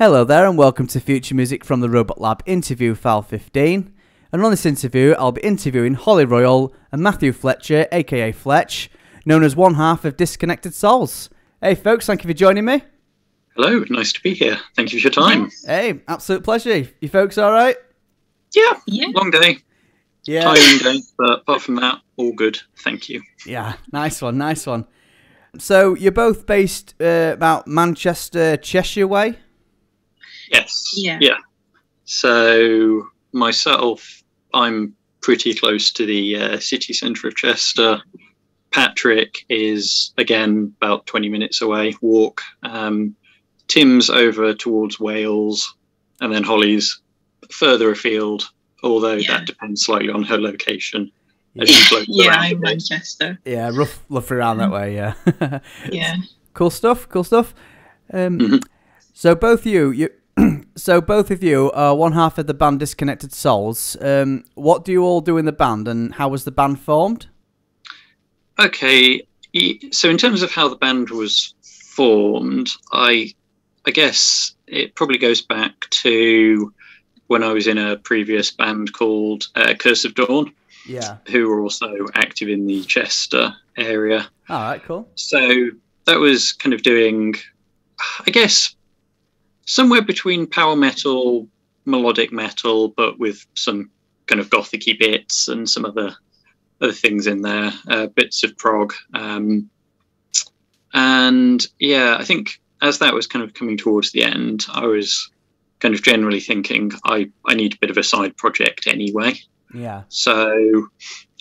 Hello there and welcome to Future Music from the Robot Lab interview file 15. And on this interview I'll be interviewing Holly Royle and Matthew Fletcher, aka Fletch, known as one half of Disconnected Souls. Hey folks, thank you for joining me. Hello, nice to be here. Thank you for your time. Yes. Hey, absolute pleasure. You folks alright? Yeah, long day. Yeah. Tiring day, but apart from that, all good. Thank you. Yeah, nice one. So you're both based about Manchester, Cheshire way? Yes. Yeah. So myself, I'm pretty close to the city centre of Chester. Patrick is, again, about 20 minutes away, walk. Tim's over towards Wales, and then Holly's further afield, although that depends slightly on her location. I'm Manchester. Yeah, roughly around that way, yeah. Yeah. Cool stuff. So both of you are one half of the band Disconnected Souls. What do you all do in the band, and how was the band formed? Okay, so in terms of how the band was formed, I guess it probably goes back to when I was in a previous band called Curse of Dawn. Yeah. Who were also active in the Chester area. All right, cool. So that was kind of doing, I guess, somewhere between power metal, melodic metal, but with some kind of gothic-y bits and some other things in there, bits of prog. And yeah, I think as that was kind of coming towards the end, I was kind of generally thinking I need a bit of a side project anyway. Yeah. So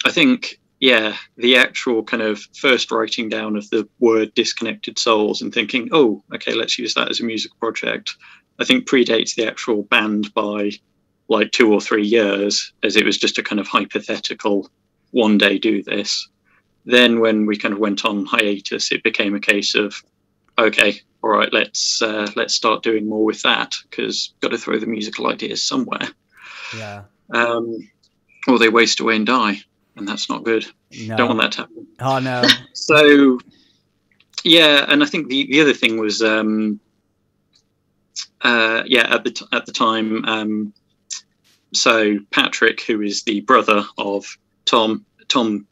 I think, the actual kind of first writing down of the word Disconnected Souls and thinking, oh, okay, let's use that as a music project, I think predates the actual band by like 2 or 3 years, as it was just a kind of hypothetical one day do this. Then when we kind of went on hiatus, it became a case of, okay, all right, let's start doing more with that, because got to throw the musical ideas somewhere. Yeah. Or they waste away and die, and that's not good. No. Don't want that to happen. Oh no. So, and I think the other thing was, at the time, so Patrick, who is the brother of Tom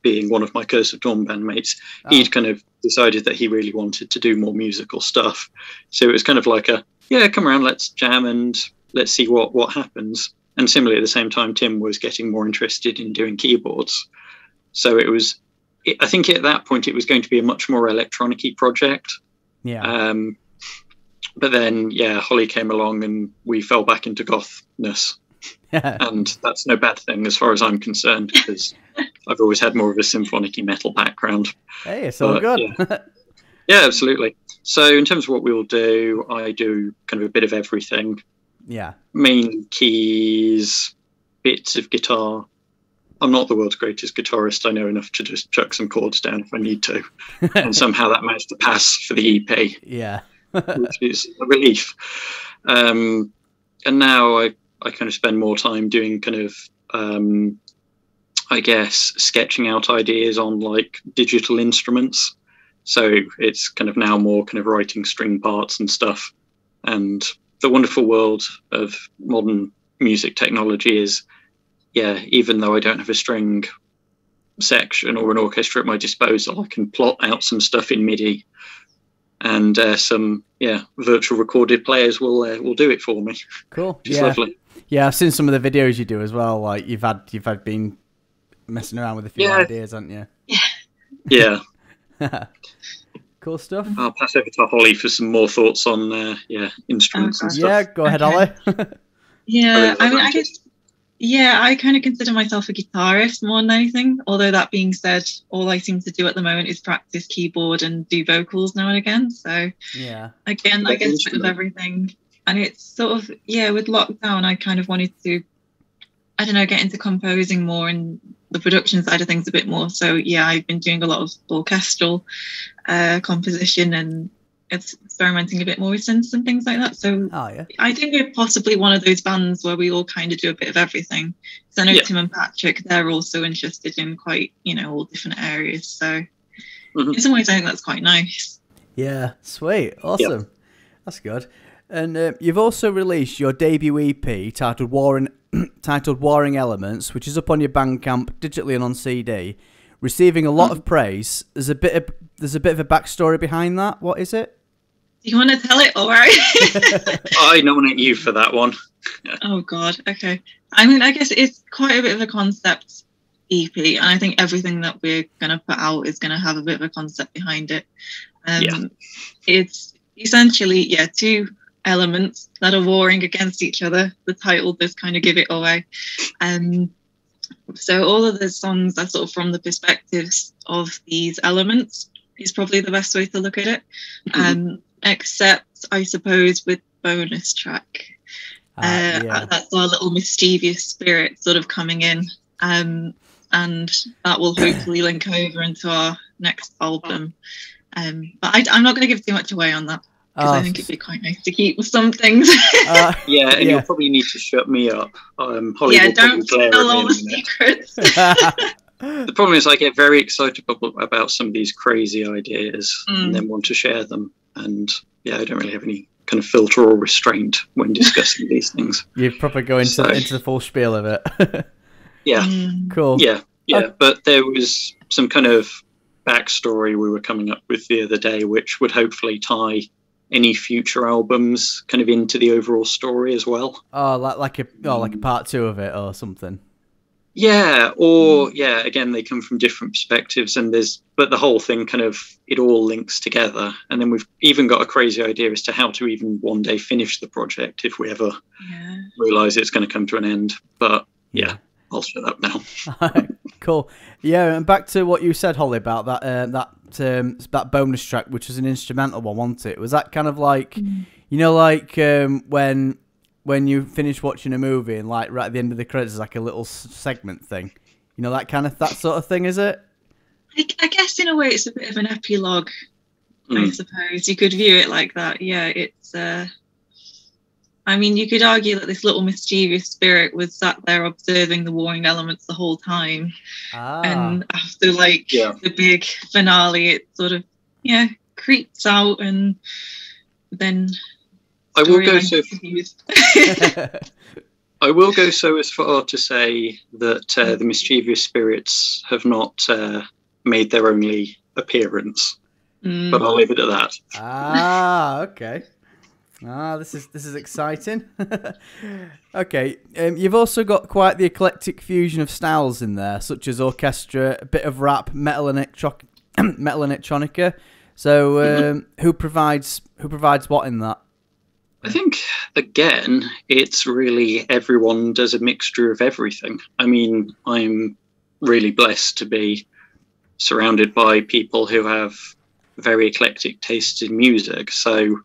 being one of my Curse of Dawn bandmates, he'd kind of decided that he really wanted to do more musical stuff. So it was kind of like come around, let's jam and let's see what happens. And similarly, at the same time, Tim was getting more interested in doing keyboards. So I think at that point, it was going to be a much more electronic-y project. Yeah. But then, Holly came along and we fell back into gothness. And that's no bad thing as far as I'm concerned, because I've always had more of a symphonic-y metal background. Hey, it's all good. Yeah, absolutely. So in terms of what we'll do, I do kind of a bit of everything. Yeah. Main keys, bits of guitar. I'm not the world's greatest guitarist. I know enough to just chuck some chords down if I need to. And somehow that managed to pass for the EP. Yeah. Which is a relief. And now I kind of spend more time doing kind of, I guess, sketching out ideas on like digital instruments. So it's kind of now more kind of writing string parts and stuff. And the wonderful world of modern music technology is, even though I don't have a string section or an orchestra at my disposal, I can plot out some stuff in MIDI, and some virtual recorded players will do it for me. Cool. Which is lovely. Yeah, I've seen some of the videos you do as well. Like you've had been messing around with a few ideas, haven't you? Yeah. Cool stuff. I'll pass over to Holly for some more thoughts on instruments and stuff. Yeah, go ahead, Holly. I guess I kind of consider myself a guitarist more than anything. Although that being said, all I seem to do at the moment is practice keyboard and do vocals now and again. So again, I guess a bit of everything. And it's sort of with lockdown, I kind of wanted to, I don't know, get into composing more and the production side of things a bit more. So I've been doing a lot of orchestral composition and experimenting a bit more with synths and things like that. So I think we're possibly one of those bands where we all kind of do a bit of everything. So I know Tim and Patrick, they're also interested in quite, all different areas. So in some ways, I think that's quite nice. Yeah, sweet, awesome. That's good. And you've also released your debut EP titled Warring Elements, which is up on your Bandcamp digitally and on CD, receiving a lot of praise. There's a bit of a backstory behind that. What is it? Do you want to tell it? All right. I nominate you for that one. Oh God. Okay. I mean, I guess it's quite a bit of a concept EP, and I think everything that we're going to put out is going to have a bit of a concept behind it. It's essentially, two elements that are warring against each other. The title does kind of give it away. So all of the songs are sort of from the perspectives of these elements is probably the best way to look at it. Except, I suppose, with bonus track. That's our little mischievous spirit sort of coming in. And that will hopefully link over into our next album. But I'm not going to give too much away on that, because I think it'd be quite nice to keep some things. You'll probably need to shut me up. Holly don't tell all the secrets. The problem is I get very excited about some of these crazy ideas and then want to share them. And I don't really have any kind of filter or restraint when discussing these things. You probably go into the full spiel of it. Cool. But there was some kind of backstory we were coming up with the other day, which would hopefully tie any future albums kind of into the overall story as well. Like a part 2 of it or something. Again, they come from different perspectives, but the whole thing kind of, it all links together. And then we've even got a crazy idea as to how to even one day finish the project if we ever realise it's going to come to an end. But I'll shut up now. Cool. Yeah, and back to what you said, Holly, about that bonus track, which was an instrumental one, wasn't it? Was that kind of like, when you finish watching a movie and like right at the end of the credits is like a little segment thing, that sort of thing, is it? I guess in a way it's a bit of an epilogue. I suppose you could view it like that. It's I mean, you could argue that this little mischievous spirit was sat there observing the warring elements the whole time. And after the big finale, it sort of creeps out, and then I will go so as far to say that the mischievous spirits have not made their only appearance, but I'll leave it at that. Okay. This is exciting. Okay, you've also got quite the eclectic fusion of styles in there, such as orchestra, a bit of rap, metal electronica. So, who provides what in that? I think, again, it's really everyone does a mixture of everything. I mean, I'm really blessed to be surrounded by people who have very eclectic tastes in music. So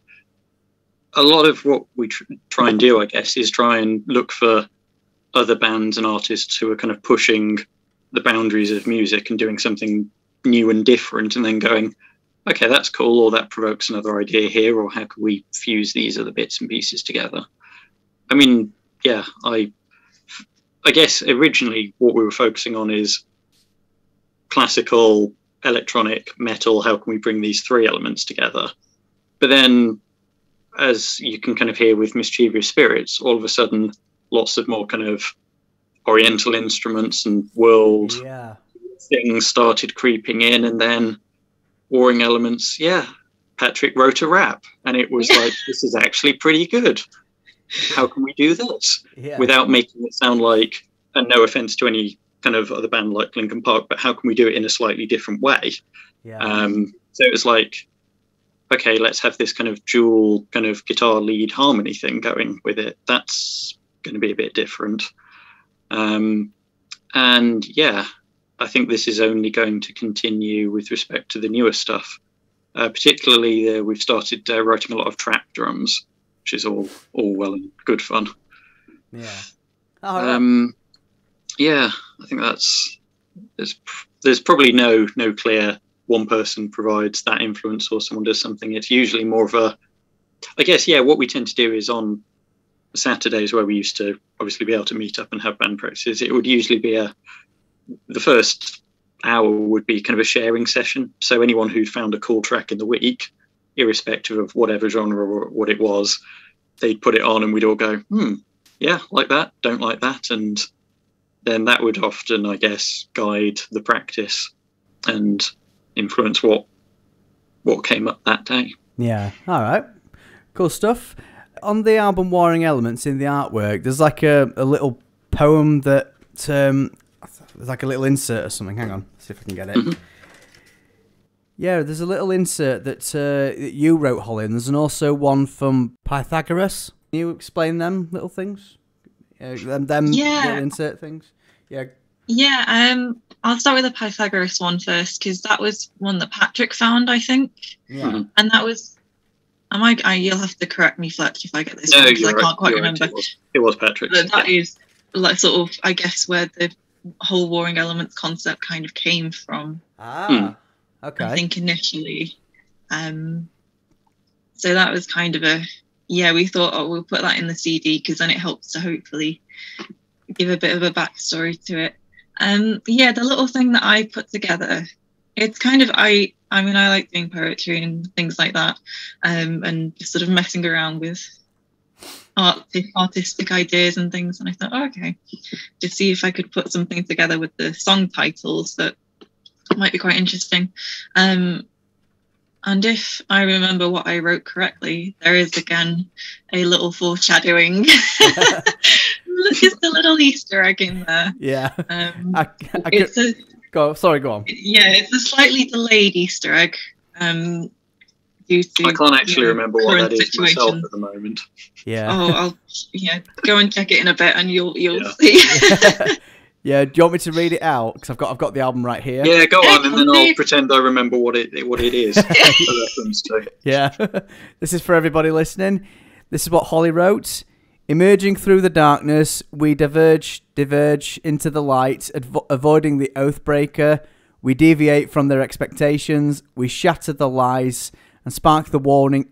a lot of what we try and do, I guess, is try and look for other bands and artists who are kind of pushing the boundaries of music and doing something new and different, and then going, okay, that's cool, or that provokes another idea here, or how can we fuse these other bits and pieces together? I mean, I guess originally what we were focusing on is classical, electronic, metal. How can we bring these three elements together? But then, as you can kind of hear with Mischievous Spirits, all of a sudden, lots of more kind of oriental instruments and world things started creeping in, and then warring elements. Patrick wrote a rap, and it was like, this is actually pretty good. How can we do this without making it sound like, and no offense to any kind of other band like Linkin Park, but how can we do it in a slightly different way? So it was like, okay, let's have this kind of dual kind of guitar lead harmony thing going with it. That's going to be a bit different. I think this is only going to continue with respect to the newer stuff. Particularly, we've started writing a lot of trap drums, which is all well and good fun. I think there's probably no clear one person provides that influence or someone does something. It's usually more of a, I guess, what we tend to do is on Saturdays, where we used to obviously be able to meet up and have band practices, it would usually be the first hour would be kind of a sharing session. So anyone who'd found a cool track in the week, irrespective of whatever genre or what it was, they'd put it on and we'd all go, yeah, like that, don't like that. And then that would often, I guess, guide the practice and influence what came up that day. Yeah, all right. Cool stuff. On the album Warring Elements, in the artwork, there's like a little poem that, there's like a little insert or something. Hang on, see if I can get it. Mm-hmm. Yeah, there's a little insert that you wrote, Holly, and there's also one from Pythagoras. Can you explain them little things? Them little insert things? Yeah. Yeah, I'll start with the Pythagoras one first, because that was one that Patrick found, I think. Yeah. And that was... you'll have to correct me, Fletch, if I get this wrong, because I can't quite remember. It was Patrick. But that is like sort of, I guess, where the whole Warring Elements concept kind of came from. Okay. I think initially. So that was kind of we thought, we'll put that in the CD because then it helps to hopefully give a bit of a backstory to it. The little thing that I put together, it's kind of, I like doing poetry and things like that, and just sort of messing around with artistic ideas and things. And I thought, okay, just see if I could put something together with the song titles that might be quite interesting. And if I remember what I wrote correctly, there is again a little foreshadowing, just a little Easter egg in there. Yeah. Go on. Yeah, it's a slightly delayed Easter egg. Due to, I can't actually remember what that is myself situation. at the moment. Yeah. Oh, I'll go and check it in a bit, and you'll see. Yeah. Do you want me to read it out? Because I've got the album right here. Yeah, go on, and then I'll pretend I remember what it is. A reference to. Yeah. This is for everybody listening. This is what Holly wrote. Emerging through the darkness, we diverge into the light, avoiding the Oathbreaker. We deviate from their expectations. We shatter the lies and spark the warring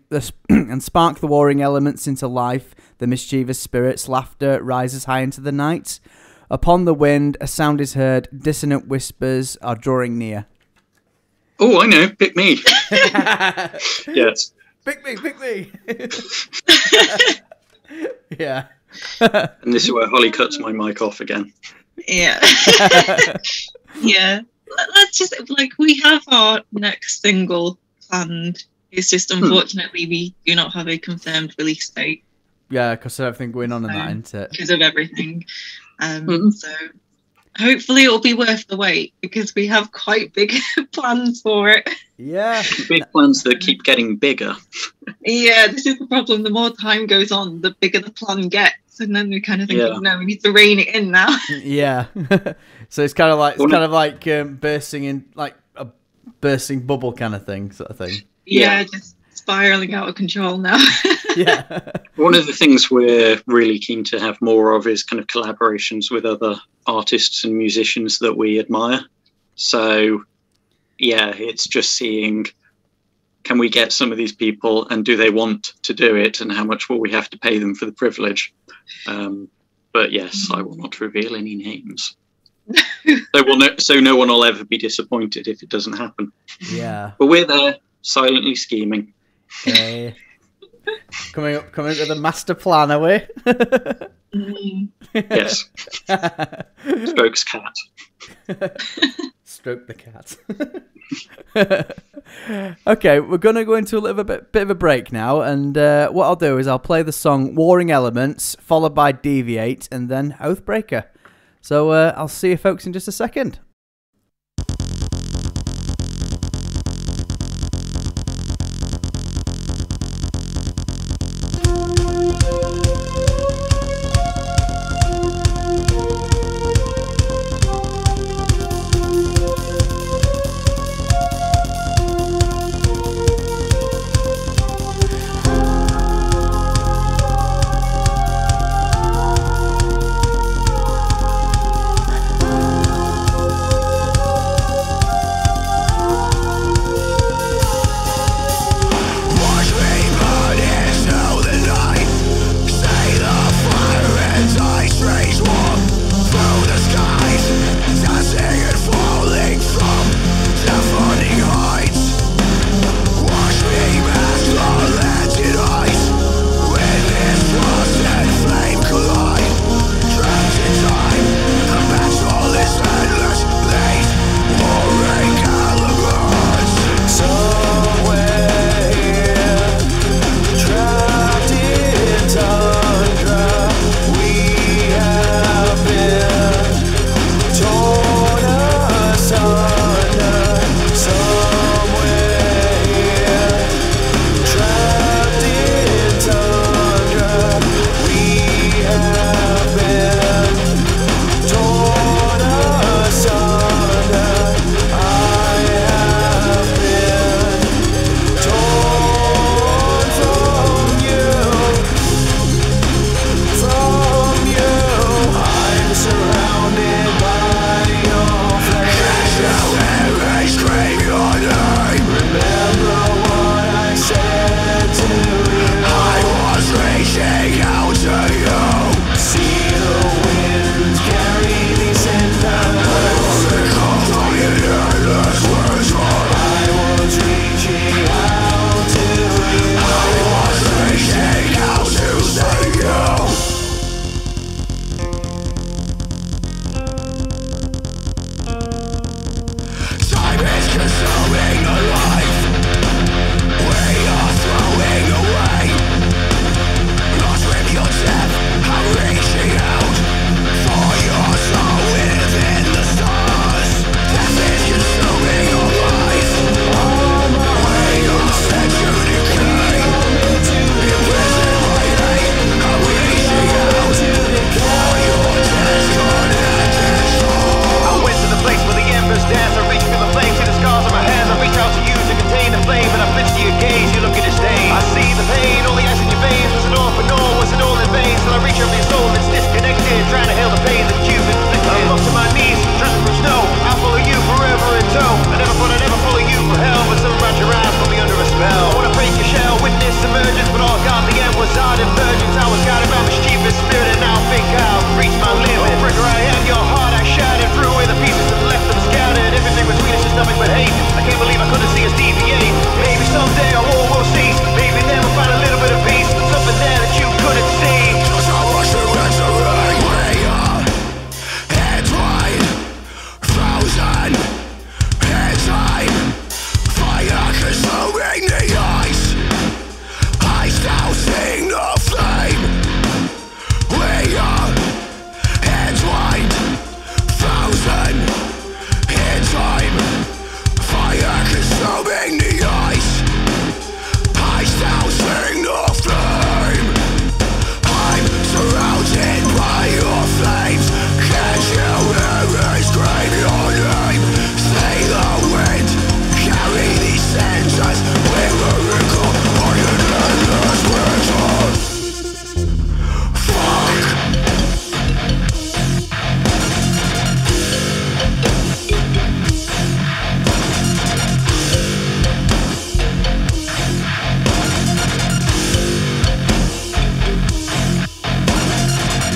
elements into life. The mischievous spirits' laughter rises high into the night. Upon the wind, a sound is heard. Dissonant whispers are drawing near. Oh, I know. Pick me. Yes. Pick me. Yeah. And this is where Holly cuts my mic off again. Yeah. Yeah. Let's just, we have our next single planned. It's just unfortunately we do not have a confirmed release date. Yeah, because of everything going on in that, isn't it? Because of everything. So hopefully it'll be worth the wait, because we have quite big plans for it. Yeah. Big plans that keep getting bigger. Yeah, this is the problem. The more time goes on, the bigger the plan gets. And then we kind of think, no, we need to rein it in now. Yeah. So it's kind of like bursting in, like a bursting bubble kind of thing, sort of thing. Yeah, just spiraling out of control now. Yeah. One of the things we're really keen to have more of is kind of collaborations with other artists and musicians that we admire. So, yeah, it's just seeing, can we get some of these people and do they want to do it, and how much will we have to pay them for the privilege? But yes, I will not reveal any names. So no one will ever be disappointed if it doesn't happen. Yeah. But we're there, silently scheming. Okay. Coming up with a master plan, are we? Yes. Strokes cat. Stroke the cat. Okay, we're going to go into a little bit of a break now, and what I'll do is I'll play the song Warring Elements, followed by Deviate, and then Oathbreaker. So I'll see you folks in just a second.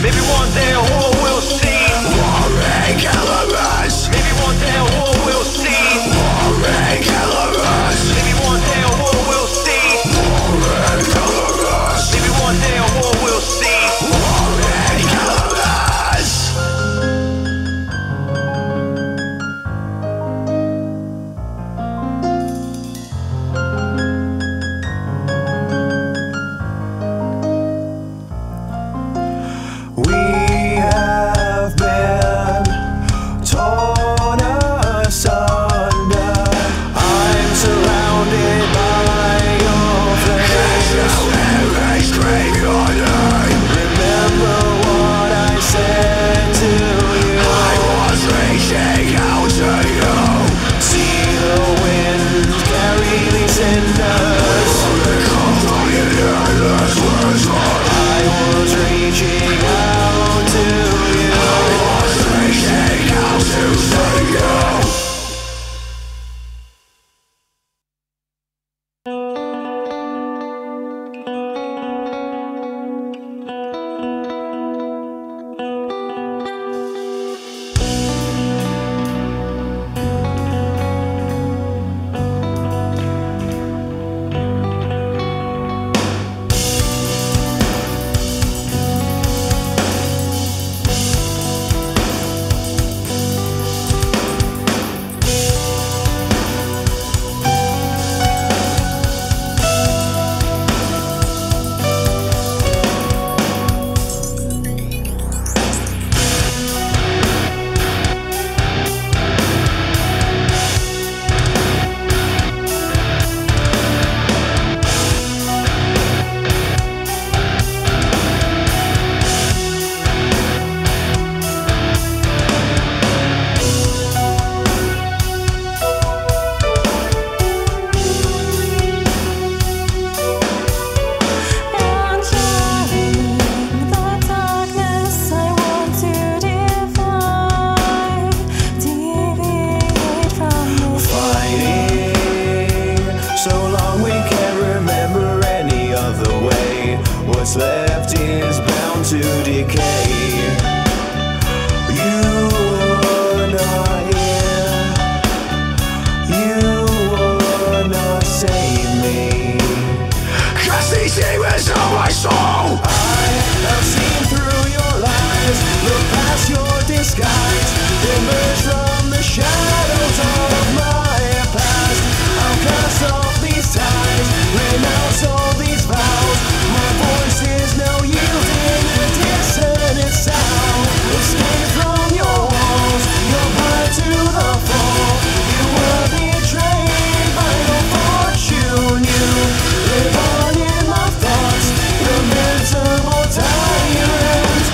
Maybe one day all will see. Warring elements. Maybe one day all will see. Warring elements. Maybe one day all will see. Warring elements. Maybe one day all will see. Warring elements. We have been torn asunder. I'm surrounded by your face. Remember what I said to you. I was reaching out to you. See the wind carry these cinders. I was reaching out to you. I was reaching out to you. What's left is bound to decay. You were not here. You would not save me. 'Cause these demons are my soul. I have seen through your lies, look past your disguise, emerge from the shadows of my past. I'll cast off these ties, renounce all these vows. My voice is now yielding a dissonant sound. Escape from your walls, you're blind to the fall. You were betrayed by your fortune. You live on in my thoughts, lamentable tyrant.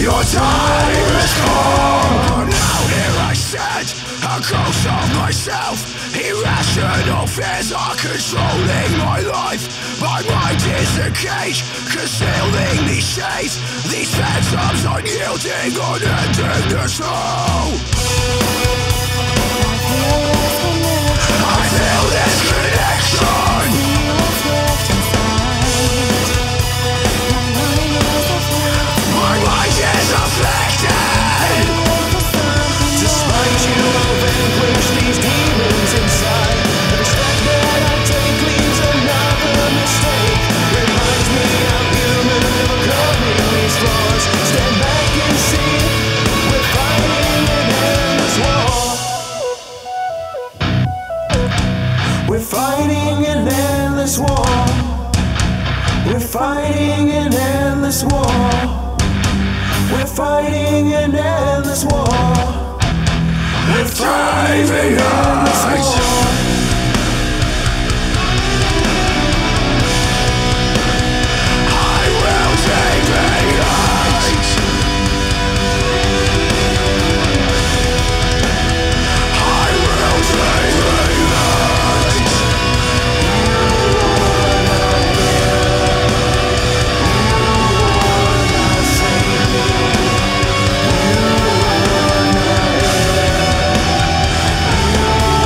Your time is gone. Now here I stand, a ghost of myself. Irrational fears are controlling my life. My mind is a cage, concealing these shades. These phantoms unyielding, unending the soul. I feel this connection. My mind is afflicted. Despite you, I'll vanquish these demons inside. Every step that I take leaves another mistake. Reminds me I'm human, overcoming these flaws. Stand back and see, we're fighting an endless war. We're fighting an endless war. We're fighting an endless war. We're fighting an endless war. We're fighting an endless war. I will take the light. I will take the light. You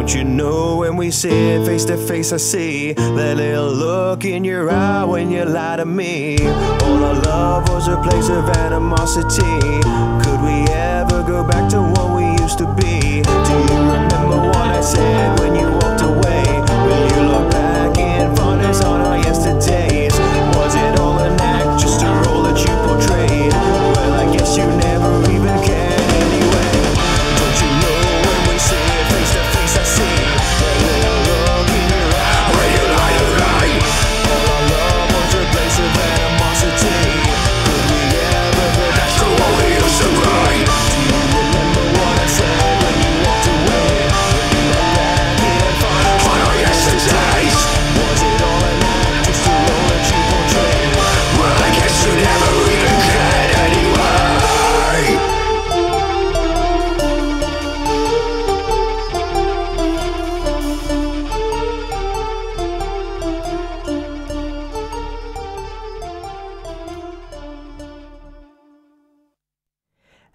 Don't you know when we sit face to face, I see that little look in your eye when you lie to me. All our love was a place of animosity. Could we ever go back to what we used to be? Do you remember what I said when you walked away? Will you look back in fondness on our yesterdays? Was it all an act, just a role that you portrayed? Well, I guess you never even cared anyway. Don't you know when we sit face to face, I see that little look in your eye when you lie to me. All our love was a place of animosity. Could we ever go back to what we used to be? Do you remember what I said when you walked away? Will you look back in fondness on our yesterdays? Was it all an act, just a role that you portrayed? Well, I guess you never even cared anyway.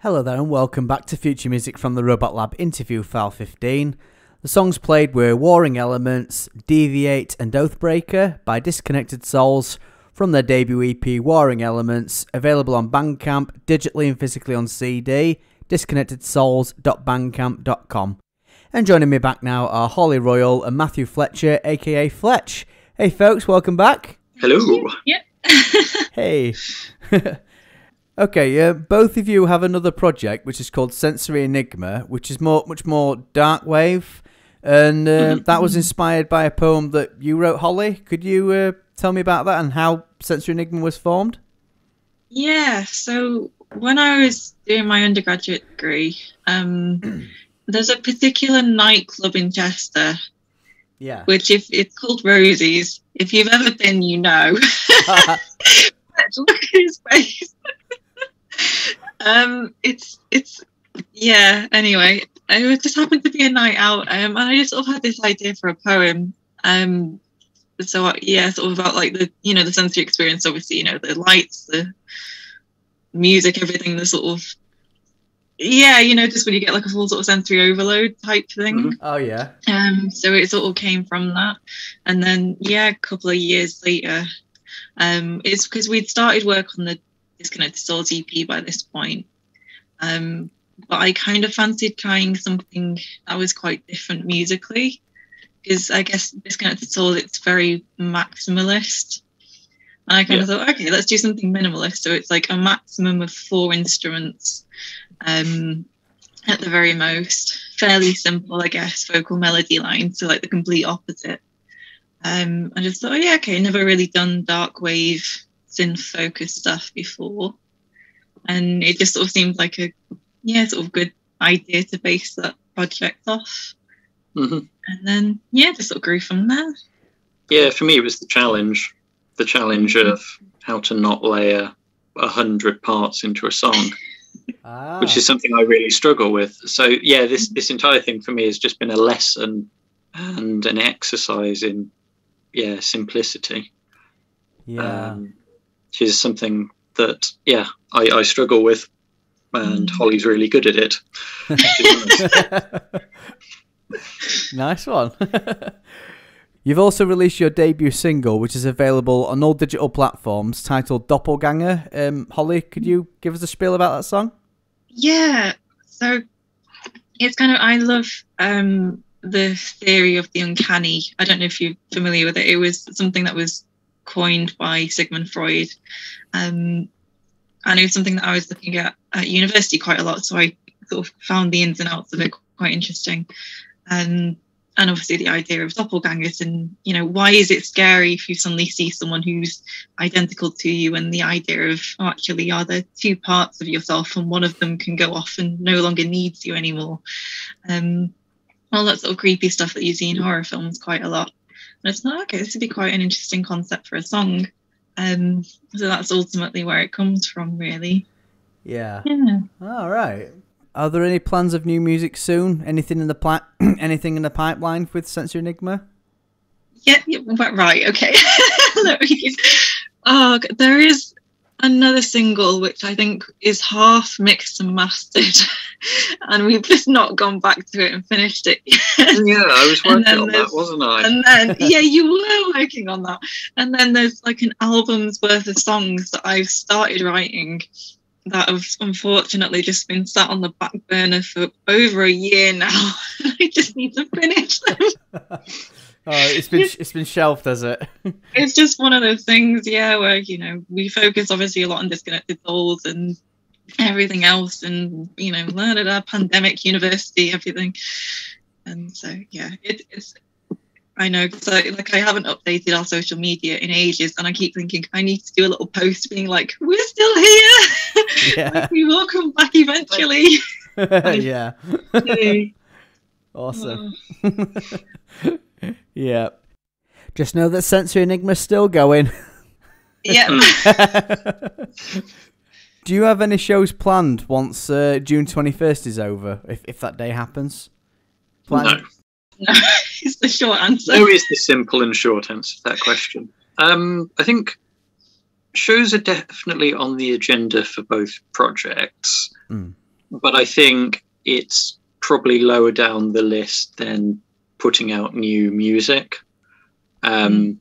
Hello there and welcome back to Future Music from the Robot Lab interview file 15. The songs played were Warring Elements, Deviate and Oathbreaker by Disconnected Souls from their debut EP Warring Elements, available on Bandcamp, digitally and physically on CD, disconnectedsouls.bandcamp.com. And joining me back now are Holly Royle and Matthew Fletcher, aka Fletch. Hey folks, welcome back. Hello. Yeah. Hey. Okay, both of you have another project which is called Sensory Enigma, which is much more darkwave, and that was inspired by a poem that you wrote, Holly. Could you tell me about that and how Sensory Enigma was formed? Yeah, so when I was doing my undergraduate degree, there's a particular nightclub in Chester, which if it's called Rosie's. If you've ever been, you know. Look at his face. It's anyway, it just happened to be a night out, and I just sort of had this idea for a poem, sort of about like the sensory experience, obviously, the lights, the music, everything, the sort of just when you get like a full sort of sensory overload type thing. Oh yeah. So it sort of came from that, and then a couple of years later, it's because we'd started work on the Disconnected Souls EP by this point, but I kind of fancied trying something that was quite different musically, because I guess Disconnected Souls, it's very maximalist, and I kind of thought, okay, let's do something minimalist, so it's like a maximum of 4 instruments at the very most, fairly simple, I guess, vocal melody lines, so like the complete opposite. I just thought, never really done darkwave synth focused stuff before, and it just sort of seemed like a sort of good idea to base that project off. And then just sort of grew from there. For me it was the challenge of how to not layer 100 parts into a song, which is something I really struggle with. So this entire thing for me has just been a lesson and an exercise in simplicity, which is something that I struggle with, and Holly's really good at it. Nice one. You've also released your debut single, which is available on all digital platforms, titled Doppelganger. Holly, could you give us a spiel about that song? Yeah, so it's kind of, I love the theory of the uncanny. I don't know if you're familiar with it. It was something that was coined by Sigmund Freud, and it was something that I was looking at university quite a lot, so I sort of found the ins and outs of it quite interesting, and obviously the idea of doppelgangers, and why is it scary if you suddenly see someone who's identical to you, and the idea of actually are there 2 parts of yourself and one of them can go off and no longer needs you anymore, all that sort of creepy stuff that you see in horror films quite a lot. And it's like, okay, this would be quite an interesting concept for a song. So that's ultimately where it comes from, really. Yeah. All right. Are there any plans of new music soon? Anything in the anything in the pipeline with Sensory Enigma? Yeah, right, okay. There is another single which I think is half mixed and mastered, and we've just not gone back to it and finished it yet. Yeah, I was working on that, wasn't I? And then yeah, you were working on that. And then there's like an album's worth of songs that I've started writing that have unfortunately just been sat on the back burner for over a year now. I just need to finish them. Oh, it's been shelved, has it? It's just one of those things, yeah, where, you know, we focus obviously a lot on Disconnected Souls and everything else, and, you know, pandemic, university, everything. And so, yeah, it's I know, because I haven't updated our social media in ages, and I keep thinking I need to do a little post being like, we're still here. Yeah. Like, we will come back eventually. Yeah. Awesome. Yeah. Just know that Sensory Enigma's still going. Yeah. Do you have any shows planned once June 21st is over, if that day happens? No. No, is the short answer. No is the simple and short answer to that question. I think shows are definitely on the agenda for both projects, but I think it's probably lower down the list than putting out new music. And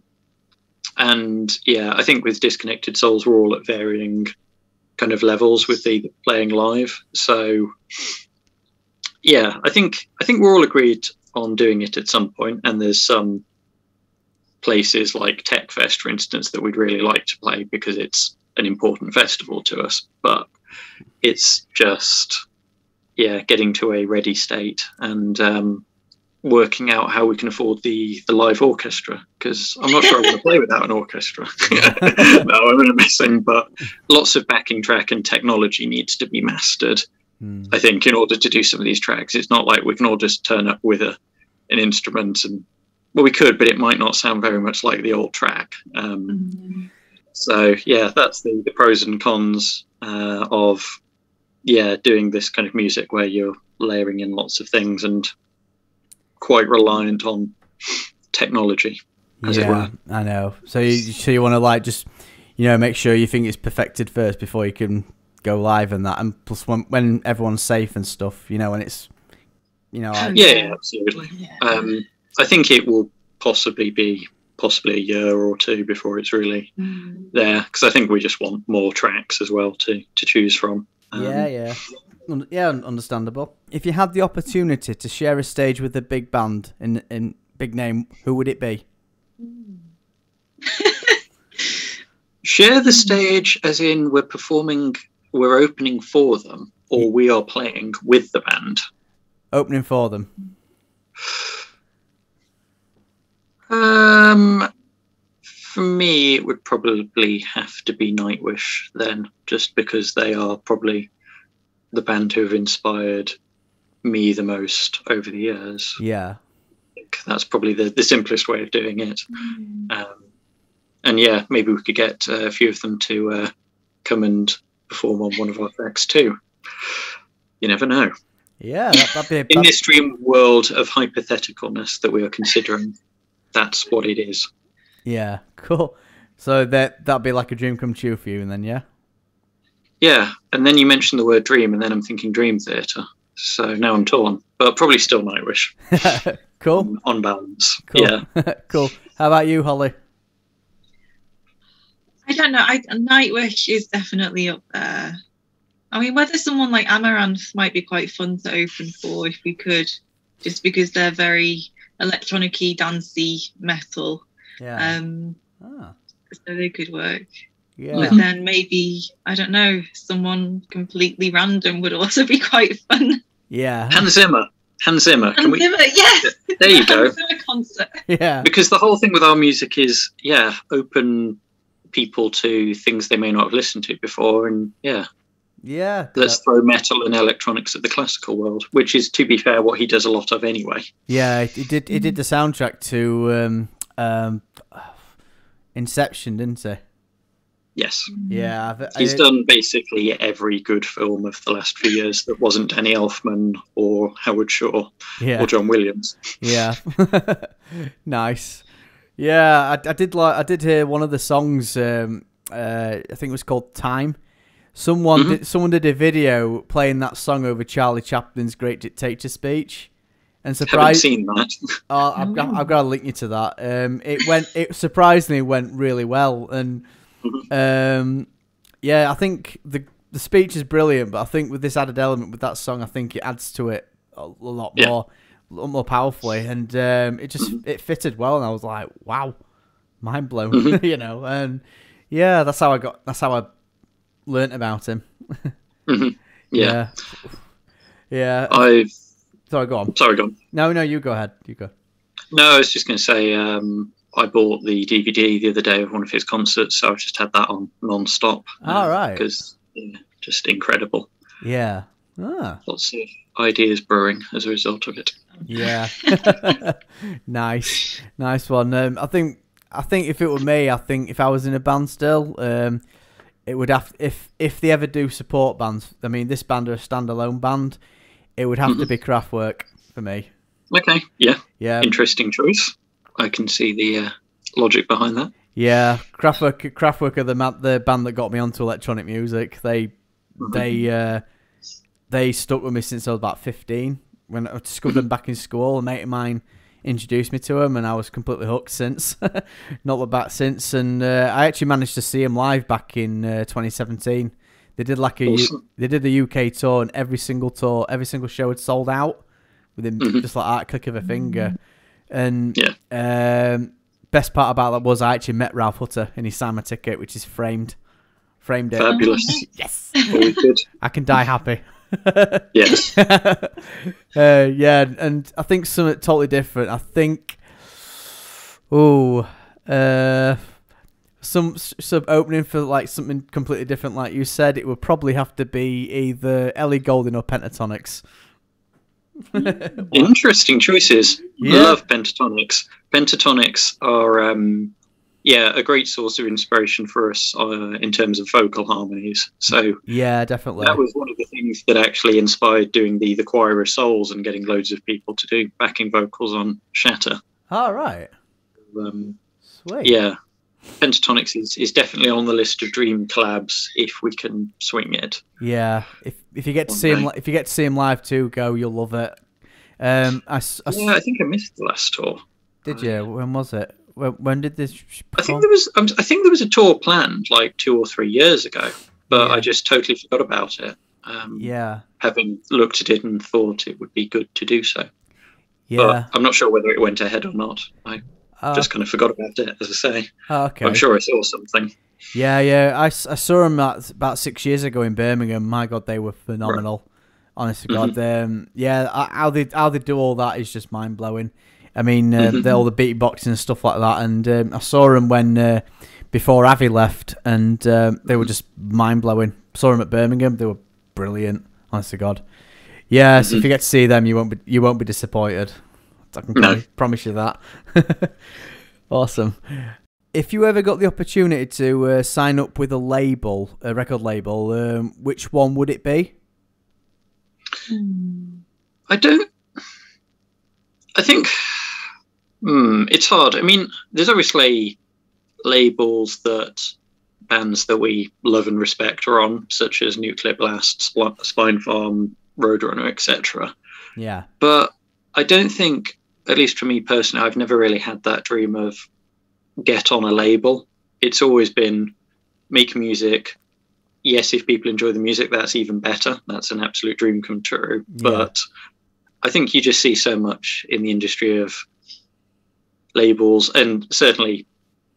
yeah, I think with Disconnected Souls, we're all at varying kind of levels with the playing live. So yeah, I think we're all agreed on doing it at some point, and there's some places like Tech Fest, for instance, that we'd really like to play because it's an important festival to us, but it's just, yeah, getting to a ready state and working out how we can afford the live orchestra, because I'm not sure I want to play without an orchestra. No, I'm in a missing, but lots of backing track and technology needs to be mastered. I think in order to do some of these tracks, it's not like we can all just turn up with an instrument and, well, we could, but it might not sound very much like the old track. So yeah, that's the pros and cons of doing this kind of music where you're layering in lots of things and quite reliant on technology, as it were. I know. So you want to like just, you know, make sure you think it's perfected first before you can go live and that, and plus when everyone's safe and stuff, you know, and it's, you know, like, yeah, absolutely. I think it will possibly be a year or two before it's really there, because I think we just want more tracks as well to choose from. Yeah, understandable. If you had the opportunity to share a stage with a big band in big name, who would it be? Share the stage as in we're opening for them, or we are playing with the band? Opening for them. For me, it would probably have to be Nightwish then, just because they are probably the band who have inspired me the most over the years. Yeah. I think that's probably the simplest way of doing it. And yeah, maybe we could get a few of them to come and perform on one of our tracks too. You never know. Yeah, that'd be in this dream world of hypotheticalness that we are considering, that's what it is. Yeah, cool. So that'd be like a dream come true for you, and then yeah, and then you mentioned the word dream, and then I'm thinking Dream Theatre. So now I'm torn, but probably still Nightwish. Cool. On balance. Cool. Yeah. Cool. How about you, Holly? I don't know. Nightwish is definitely up there. I mean, whether someone like Amaranth might be quite fun to open for if we could, just because they're very electronic-y, dancey metal. Yeah. So they could work. Yeah. But then maybe, I don't know, someone completely random would also be quite fun. Yeah. Hans Zimmer. Zimmer, yeah. There you go. Concert. Yeah. Because the whole thing with our music is, open people to things they may not have listened to before, and let's throw metal and electronics at the classical world, which is, to be fair, what he does a lot of anyway. Yeah, he did the soundtrack to Inception, didn't he? Yes. Yeah. He's done basically every good film of the last few years that wasn't Danny Elfman or Howard Shore or John Williams. Yeah. Nice. Yeah, I did hear one of the songs I think it was called Time. Someone did a video playing that song over Charlie Chaplin's Great Dictator speech, and Haven't seen that. Oh, I've got to link you to that. It surprisingly went really well, and yeah, I think the speech is brilliant, but I think with this added element with that song, I think it adds to it a lot more powerfully, and it fitted well, and I was like, wow, mind blown, you know, and yeah, that's how I learnt about him. Yeah. Sorry, go on. No, you go ahead. You go. No, I was just going to say, I bought the DVD the other day of one of his concerts, so I've just had that on non-stop. All right. Because just incredible. Yeah. Lots of ideas brewing as a result of it. Yeah. Nice one. I think if it were me, if I was in a band still, it would have, if they ever do support bands. I mean, this band are a standalone band. It would have to be Kraftwerk for me. Okay. Yeah. Interesting choice. I can see the logic behind that. Yeah, Kraftwerk are the band that got me onto electronic music. They stuck with me since I was about 15. When I discovered them back in school, a mate of mine introduced me to them, and I was completely hooked since. Not looked back since, and I actually managed to see them live back in 2017. They did they did the UK tour, and every single show had sold out within just like that click of a finger. And best part about that was I actually met Ralph Hutter, and he signed my ticket, which is framed it. Fabulous. Yes. Very good. I can die happy. Yes. Yeah, and I think something totally different. I think, some opening for like something completely different, like you said, it would probably have to be either Ellie Goulding or Pentatonics. Interesting choices. Yeah. Love Pentatonics. Pentatonics are a great source of inspiration for us in terms of vocal harmonies. So yeah, definitely. That was one of the things that actually inspired doing the Choir of Souls and getting loads of people to do backing vocals on Shatter. All right. Sweet. Yeah. Pentatonics is definitely on the list of dream collabs if we can swing it. Yeah, if you get to see him live too, you'll love it. I think I missed the last tour. Did you? When was it? When did this? I think there was a tour planned like 2 or 3 years ago, but I just totally forgot about it. Having looked at it and thought it would be good to do so. Yeah, but I'm not sure whether it went ahead or not. I just kind of forgot about it, as I say. Okay. I'm sure I saw something. Yeah. I saw them about 6 years ago in Birmingham. My God, they were phenomenal. Right. Honest to God. How they do all that is just mind blowing. I mean, all the beatboxing and stuff like that. And I saw them when before Avi left, and they were just mind blowing. Saw them at Birmingham. They were brilliant. Honest to God. Yeah. So if you get to see them, you won't be disappointed. I can promise you that. Awesome. If you ever got the opportunity to sign up with a record label, which one would it be? I think it's hard. I mean, there's obviously labels that bands that we love and respect are on, such as Nuclear Blast, Spine Farm, Roadrunner, etc. Yeah. But I don't think, at least for me personally, I've never really had that dream of get on a label. It's always been make music. Yes, if people enjoy the music, that's even better. That's an absolute dream come true. Yeah. But I think you just see so much in the industry of labels, and certainly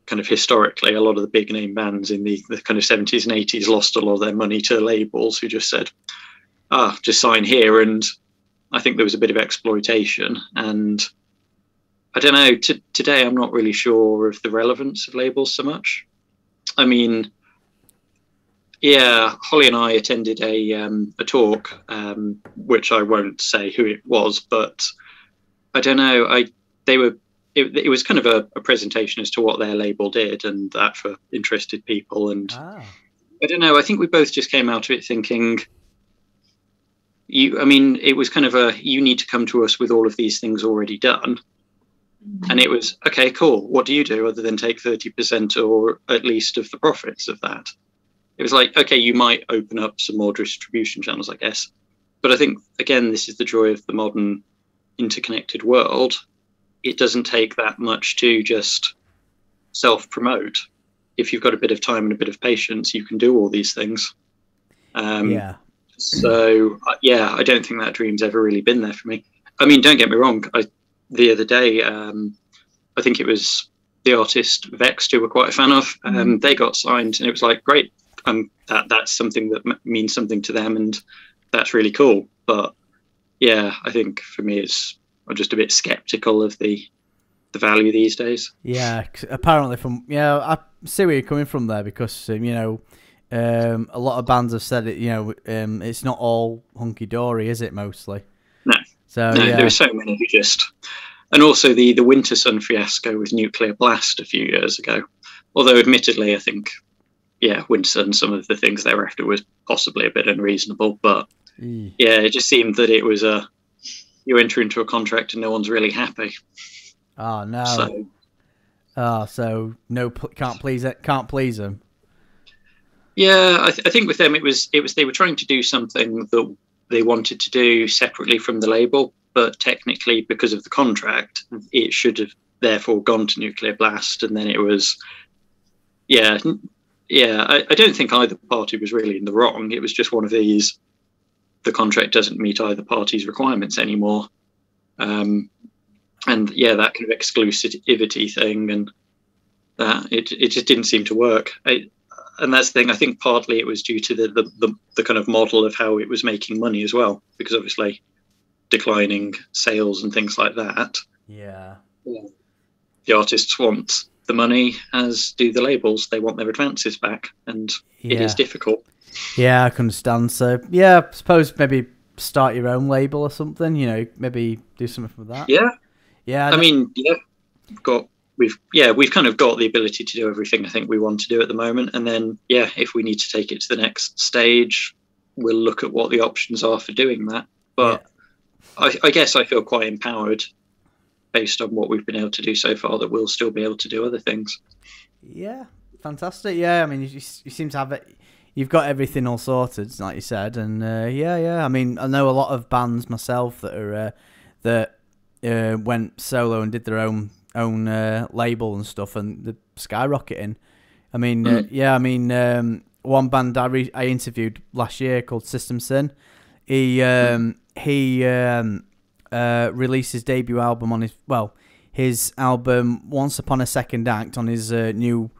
kind of historically, a lot of the big name bands in the kind of 70s and 80s lost a lot of their money to labels who just said, just sign here. And I think there was a bit of exploitation, and I don't know, today I'm not really sure of the relevance of labels so much. I mean, yeah, Holly and I attended a talk, which I won't say who it was, but I don't know, it was kind of a presentation as to what their label did, and that for interested people. And I don't know, I think we both just came out of it thinking, it was kind of you need to come to us with all of these things already done. And it was, okay, cool. What do you do other than take 30% or at least of the profits of that? It was like, okay, you might open up some more distribution channels, I guess. But I think, again, this is the joy of the modern interconnected world. It doesn't take that much to just self-promote. If you've got a bit of time and a bit of patience, you can do all these things. So, yeah, I don't think that dream's ever really been there for me. I mean, don't get me wrong. The other day, I think it was the artist Vexed, who we're quite a fan of. They got signed, and it was like, great. That's something that means something to them, and that's really cool. But yeah, I think for me, I'm just a bit skeptical of the value these days. Yeah, apparently I see where you're coming from there, because a lot of bands have said it. It's not all hunky dory, is it? Mostly. No. So no, yeah. there are so many who just, and also the Winter Sun fiasco with Nuclear Blast a few years ago. Although, admittedly, I think, yeah, Winter Sun, some of the things thereafter was possibly a bit unreasonable, but yeah, it just seemed that it was you enter into a contract and no one's really happy. Oh no! So no, can't please them. Yeah, I think with them it was they were trying to do something that they wanted to do separately from the label, but technically, because of the contract, it should have therefore gone to Nuclear Blast, and then it was, yeah. I don't think either party was really in the wrong. It was just one of these. The contract doesn't meet either party's requirements anymore, and yeah, that kind of exclusivity thing, and that it just didn't seem to work. And that's the thing. I think partly it was due to the kind of model of how it was making money as well, because obviously declining sales and things like that. Yeah. The artists want the money, as do the labels. They want their advances back, and it is difficult. Yeah, I can understand. So yeah, I suppose maybe start your own label or something. Maybe do something with that. Yeah. I mean, yeah, we've kind of got the ability to do everything I think we want to do at the moment, and then yeah, if we need to take it to the next stage, we'll look at what the options are for doing that. But I guess I feel quite empowered based on what we've been able to do so far, that we'll still be able to do other things. Yeah, fantastic. Yeah, I mean, you seem to have it. You've got everything all sorted, like you said, and yeah. I mean, I know a lot of bands myself that went solo and did their own label and stuff, and they're skyrocketing. I mean, one band I interviewed last year called System Sin. He released his debut album on his album Once Upon a Second Act on his new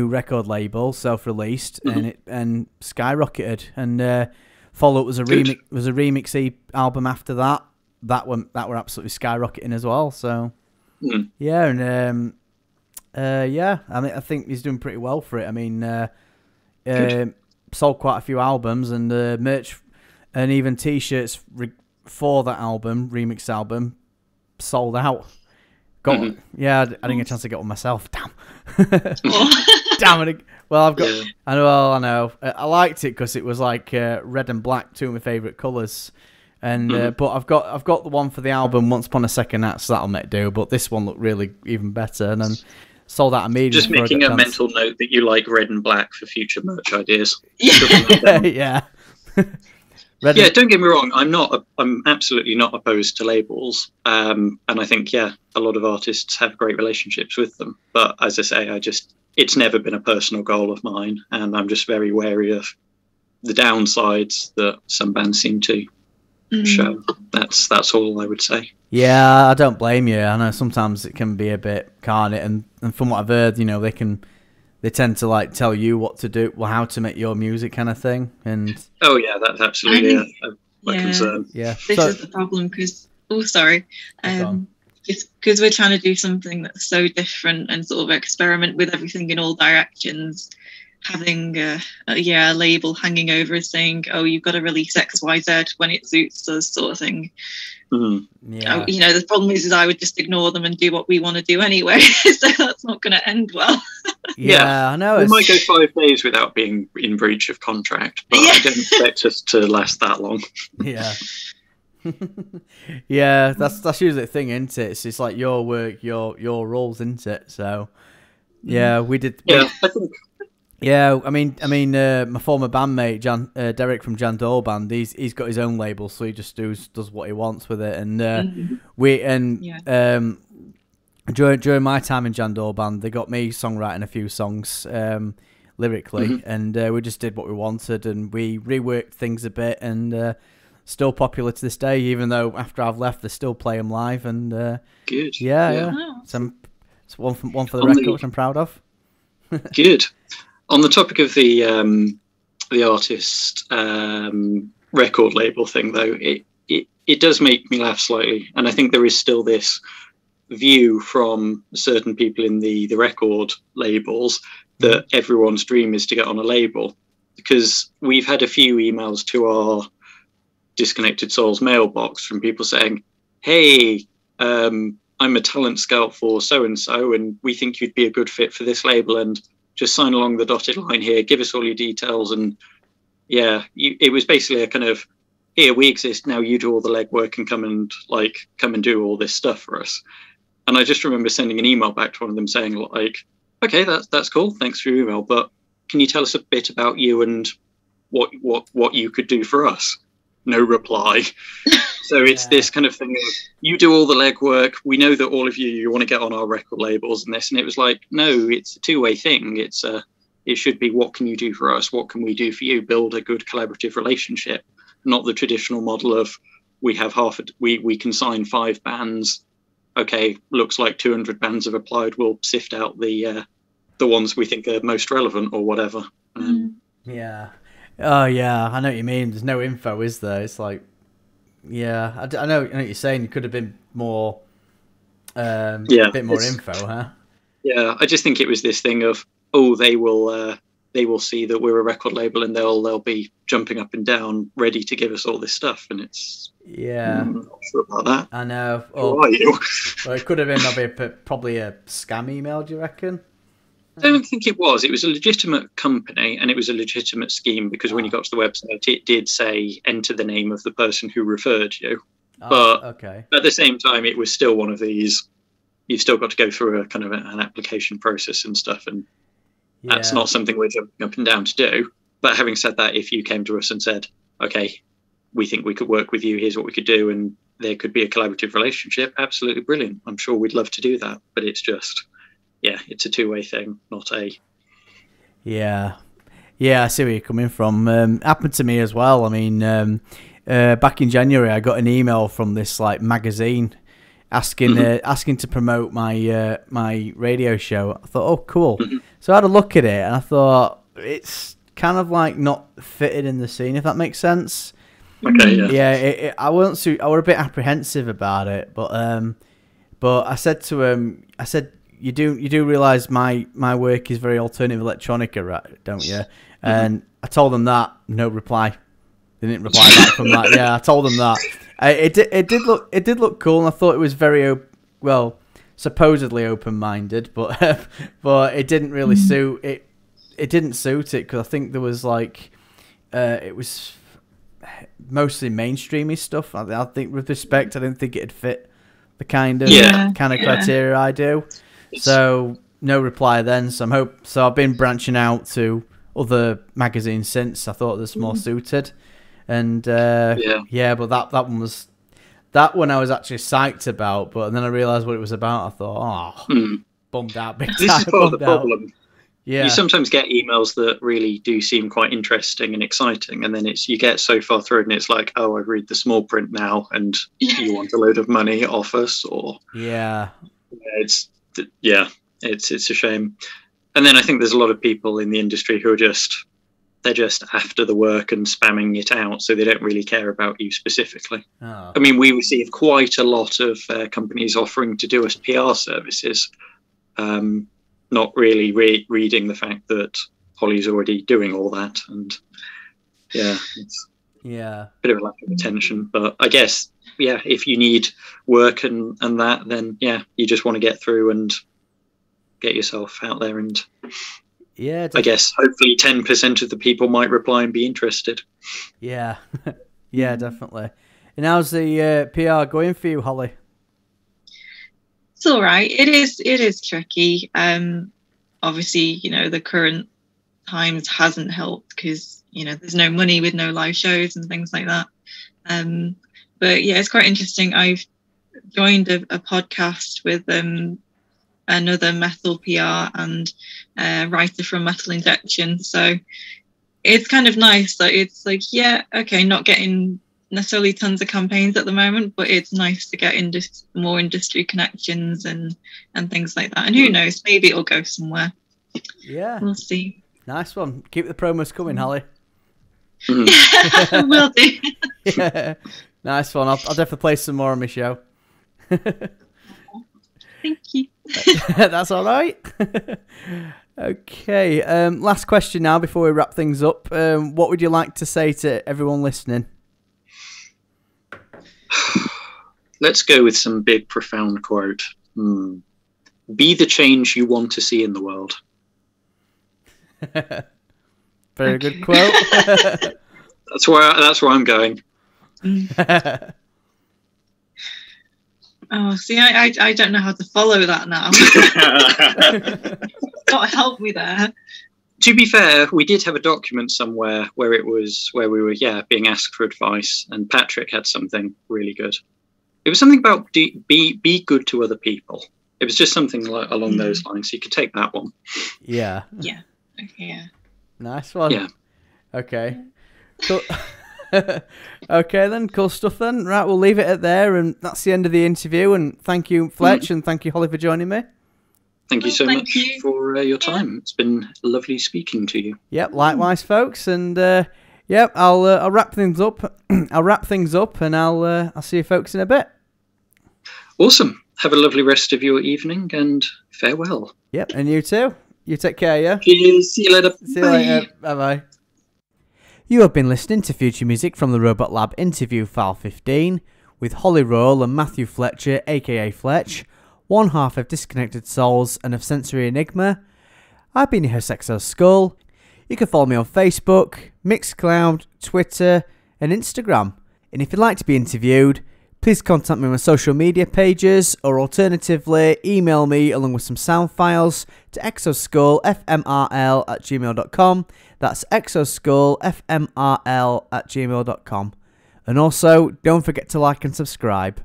record label, self-released, and skyrocketed. And follow-up was a remix album after that. That were absolutely skyrocketing as well. So yeah, and yeah, I mean, I think he's doing pretty well for it. I mean, sold quite a few albums, and merch and even T-shirts for that album, remix album, sold out. Yeah, I didn't get a chance to get one myself. Damn. Damn it. Well, I've got. Yeah. I know. I liked it because it was like red and black, two of my favourite colours. And but I've got the one for the album Once Upon a Second Act, so that'll make do. But this one looked really even better, and then sold out immediately. Just making a mental note that you like red and black for future merch ideas. Yeah. Yeah, don't get me wrong. I'm absolutely not opposed to labels, and I think a lot of artists have great relationships with them. But as I say, it's never been a personal goal of mine, and I'm just very wary of the downsides that some bands seem to show. That's all I would say. Yeah, I don't blame you. I know sometimes it can be a bit carnage, and from what I've heard, they tend to like tell you what to do, how to make your music, kind of thing. And oh yeah, that's absolutely my concern. Yeah, this is the problem because because we're trying to do something that's so different and sort of experiment with everything in all directions. Having a label hanging over us saying, "Oh, you've got to release XYZ when it suits us," sort of thing. Yeah. The problem is I would just ignore them and do what we want to do anyway. So that's not going to end well. Yeah, I know. We might go 5 days without being in breach of contract, but I don't expect us to last that long. Yeah. Yeah, that's usually the thing, isn't it? It's like your work, your roles, isn't it? So yeah, we did. Yeah, I think. Yeah, I mean, my former bandmate Derek from Jan Dole Band, he's got his own label, so he just does what he wants with it. And during my time in Jan Dole Band, they got me songwriting a few songs lyrically, and we just did what we wanted, and we reworked things a bit, and still popular to this day. Even though after I've left, they still play them live, and good. Yeah. Wow. So it's one for the record, which I'm proud of. Good. On the topic of the artist record label thing, though, it does make me laugh slightly, and I think there is still this view from certain people in the record labels that everyone's dream is to get on a label, because we've had a few emails to our Disconnected Souls mailbox from people saying, hey, I'm a talent scout for so and so, and we think you'd be a good fit for this label, and just sign along the dotted line here, give us all your details. And yeah, it was basically a kind of, here, we exist, now you do all the legwork and come and do all this stuff for us. And I just remember sending an email back to one of them saying, like, okay, that's cool, thanks for your email, but can you tell us a bit about you and what you could do for us? No reply. So it's this kind of thing of, you do all the legwork, we know that all of you want to get on our record labels and this, and it was like, no, it's a two-way thing. It should be, what can you do for us? What can we do for you? Build a good collaborative relationship, not the traditional model of, we have we can sign 5 bands. Okay, looks like 200 bands have applied. We'll sift out the ones we think are most relevant or whatever. Yeah. Oh yeah, I know what you mean. There's no info, is there? It's like, yeah, I know what you're saying. You could have been more, a bit more info, huh? Yeah, I just think it was this thing of, oh, they will see that we're a record label and they'll be jumping up and down, ready to give us all this stuff, and it's I'm not sure about that. I know. Who are you? Well, it could have been probably a scam email. Do you reckon? I don't think it was. It was a legitimate company and it was a legitimate scheme, because when you got to the website, it did say enter the name of the person who referred you. But at the same time, it was still one of these, you've still got to go through a kind of an application process and stuff. And that's not something we're jumping up and down to do. But having said that, if you came to us and said, okay, we think we could work with you, here's what we could do, and there could be a collaborative relationship, absolutely brilliant. I'm sure we'd love to do that. But it's just, it's a two-way thing, not a... Yeah, I see where you're coming from. Happened to me as well. I mean, back in January, I got an email from this magazine asking to promote my radio show. I thought, oh, cool. So I had a look at it, and I thought, it's kind of not fitted in the scene, if that makes sense. Okay, yeah. I wasn't. I were a bit apprehensive about it, but I said to him, You do realise my work is very alternative electronica, right? Don't you? And I told them that. No reply. They didn't reply back from that. Yeah, I told them that. It did look cool, and I thought it was very supposedly open-minded, but it didn't really suit it. It didn't suit it, because I think there was it was mostly mainstreamy stuff. I think with respect, I didn't think it'd fit the kind of criteria I do. So no reply then. So I've been branching out to other magazines since. I thought this more suited, and but that one I was actually psyched about. But then I realised what it was about. I thought, bummed out big time. This is part of the problem. Yeah, you sometimes get emails that really do seem quite interesting and exciting, and then you get so far through, and it's like, oh, I read the small print now, and you want a load of money off us, or it's a shame. And then I think there's a lot of people in the industry who are they're just after the work and spamming it out, so they don't really care about you specifically. I mean, we receive quite a lot of companies offering to do us PR services, not really reading the fact that Holly's already doing all that, and it's a bit of a lack of attention. But I guess if you need work and that, then you just want to get through and get yourself out there, and I guess hopefully 10% of the people might reply and be interested. Yeah, definitely. And how's the PR going for you, Holly? It's all right. It is tricky. Obviously, the current times hasn't helped because, there's no money with no live shows and things like that. But yeah, it's quite interesting. I've joined a podcast with another metal PR and writer from Metal Injection. So it's kind of nice that it's like, yeah, okay, not getting necessarily tons of campaigns at the moment, but it's nice to get more industry connections and things like that. And who knows, maybe it'll go somewhere. Yeah, we'll see. Nice one. Keep the promos coming, Holly. Will do. Yeah, nice one. I'll definitely play some more on my show. Thank you. That's all right. Okay, last question now before we wrap things up. What would you like to say to everyone listening? Let's go with some big, profound quote. Be the change you want to see in the world. Very good quote. That's where I'm going. Oh, see, I don't know how to follow that now. Got to help me there. To be fair, we did have a document somewhere where we were being asked for advice, and Patrick had something really good. It was something about be good to other people. It was just something along those lines. So you could take that one. Yeah. Yeah. Okay. Yeah. Nice one. Yeah. Okay. Cool. Okay then, cool stuff then. Right, we'll leave it at there, and that's the end of the interview. And thank you, Fletch, and thank you, Holly, for joining me. Thank you so much for your time. It's been lovely speaking to you. Yep, likewise, folks. And I'll wrap things up. I'll wrap things up, and I'll see you folks in a bit. Awesome. Have a lovely rest of your evening, and farewell. Yep, and you too. You take care, yeah? Cheers. See you later. See you later. Bye-bye. You have been listening to Future Music from the Robot Lab interview file 15 with Holly Royle and Matthew Fletcher, aka Fletch, one half of Disconnected Souls and of Sensory Enigma. I've been your host, Exo Skull. You can follow me on Facebook, Mixcloud, Twitter, and Instagram. And if you'd like to be interviewed, please contact me on my social media pages, or alternatively, email me along with some sound files to exoskullfmrl@gmail.com. That's exoskullfmrl@gmail.com. And also, don't forget to like and subscribe.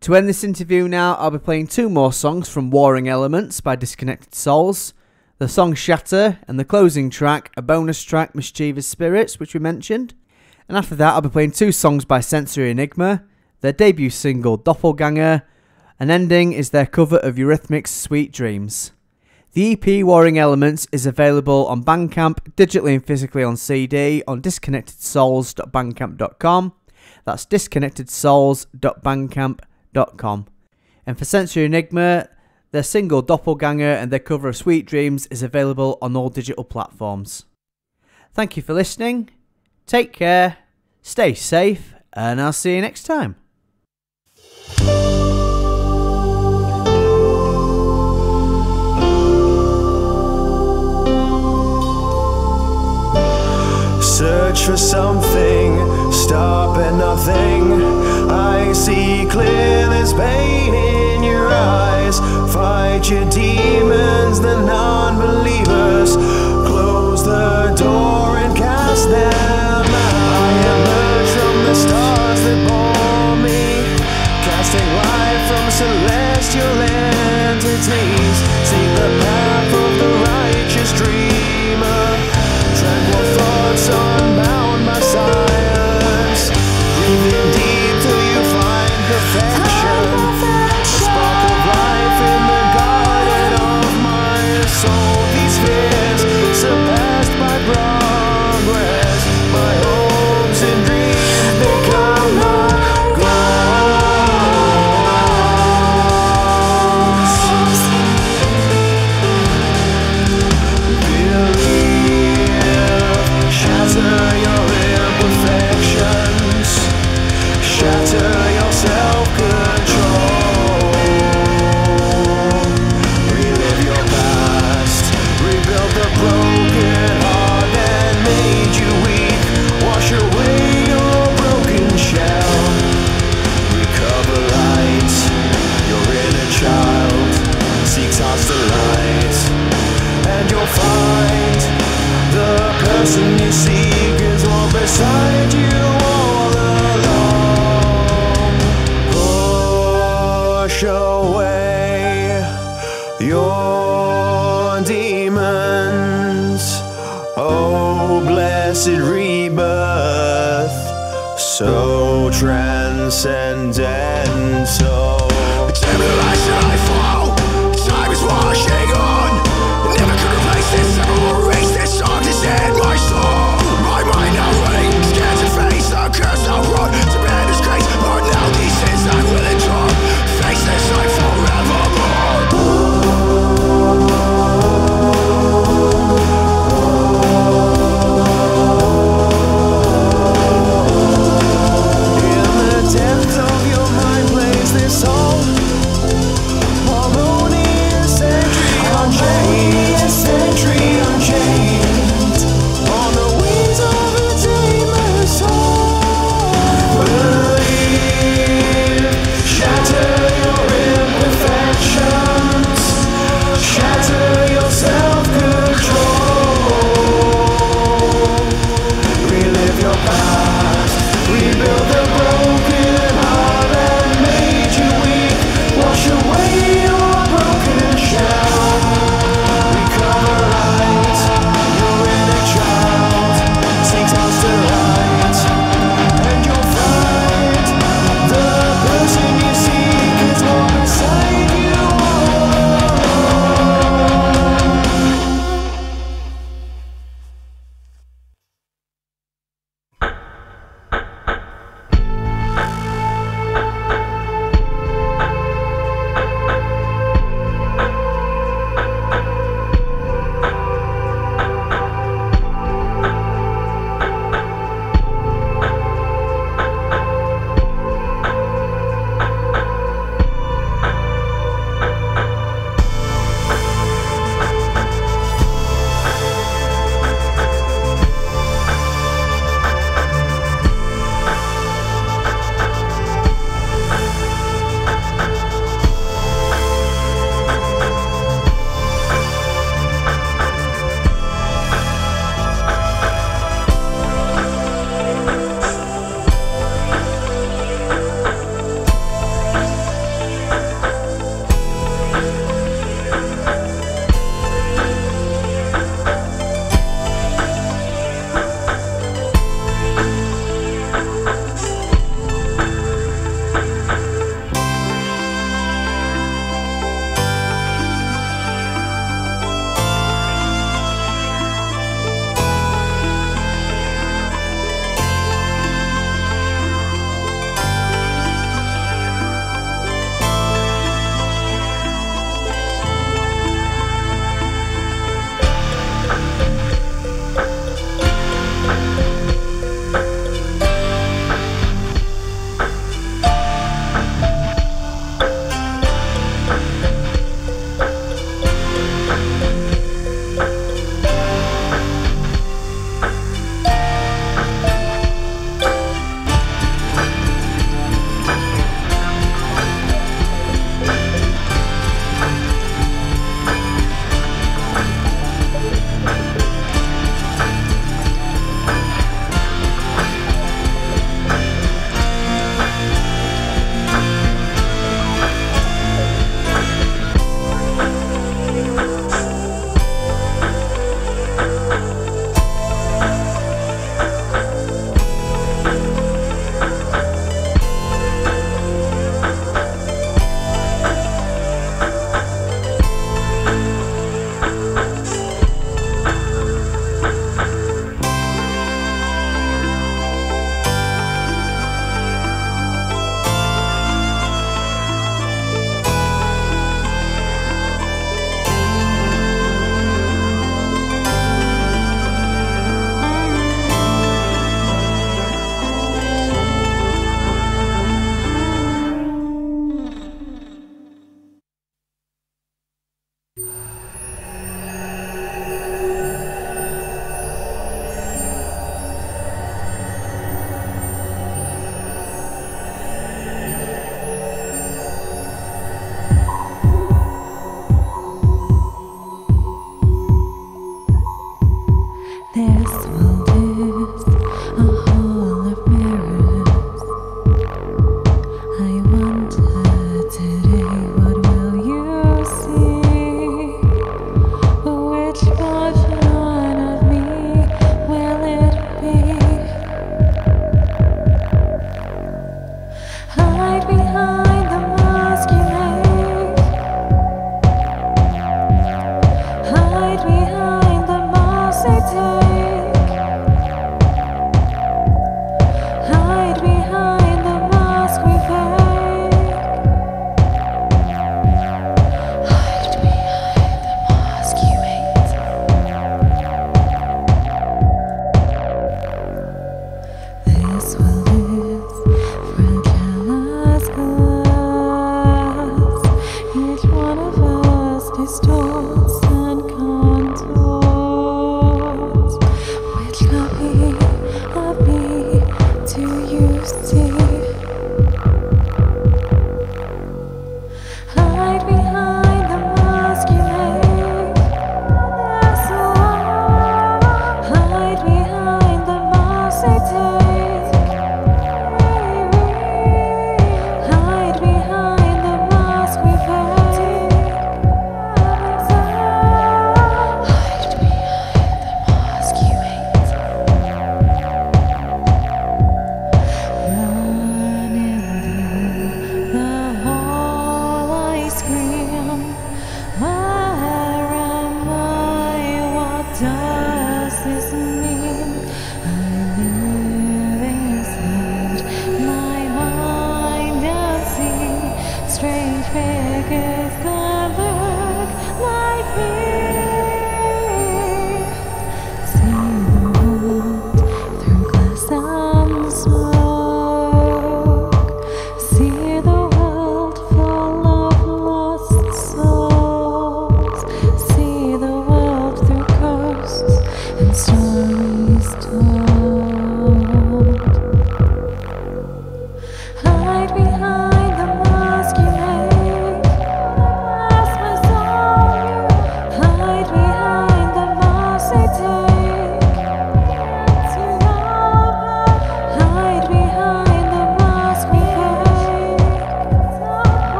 To end this interview now, I'll be playing two more songs from Warring Elements by Disconnected Souls. The song Shatter, and the closing track, a bonus track, Mischievous Spirits, which we mentioned. And after that, I'll be playing two songs by Sensory Enigma, their debut single Doppelganger, and ending is their cover of Eurythmics' Sweet Dreams. The EP Warring Elements is available on Bandcamp, digitally and physically on CD, on disconnectedsouls.bandcamp.com. That's disconnectedsouls.bandcamp.com. And for Sensory Enigma, their single Doppelganger and their cover of Sweet Dreams is available on all digital platforms. Thank you for listening, take care, stay safe, and I'll see you next time. Search for something, stop at nothing. I see clear, there's pain in your eyes. Fight your demons, the non-believers. Close the door and cast them out. I emerge from the stars that bore me, casting light from celestial entities. See the path of the righteous dreamer. Tranquil thoughts unbound by silence. Breathing deep till you find perfection. A spark of life in the garden of my soul. These fears surpassed by progress. so transcendental. Desolation I fall, time is washing on. Never could replace this, never will erase this darkness in my soul. My mind now running, scared to face the curse I'll run. To bear this grace, Lord, now these sins I will endure. Face this life forevermore. In the depth of your mind plays this song.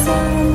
Some